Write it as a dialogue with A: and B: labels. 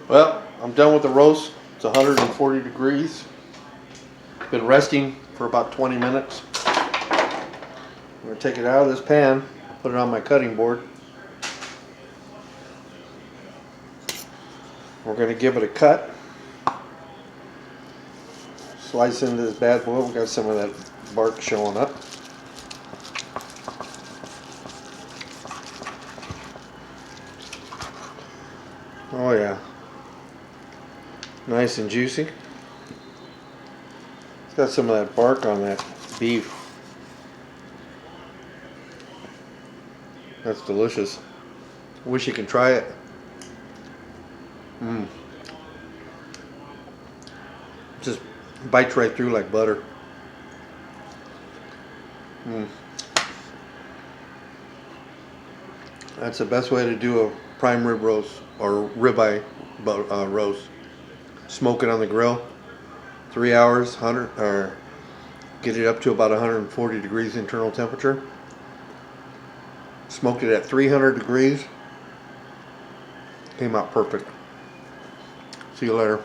A: Well, I'm done with the roast. It's 140 degrees. Been resting for about 20 minutes. I'm going to take it out of this pan, put it on my cutting board. We're going to give it a cut. Slice into this bad boy. We got some of that bark showing up. Oh yeah. Nice and juicy. It's got some of that bark on that beef. That's delicious. Wish you could try it. Just bites right through like butter. That's the best way to do a prime rib roast or ribeye roast. Smoke it on the grill, 3 hours, 100 or get it up to about 140 degrees internal temperature. Smoked it at 300 degrees. Came out perfect. See you later.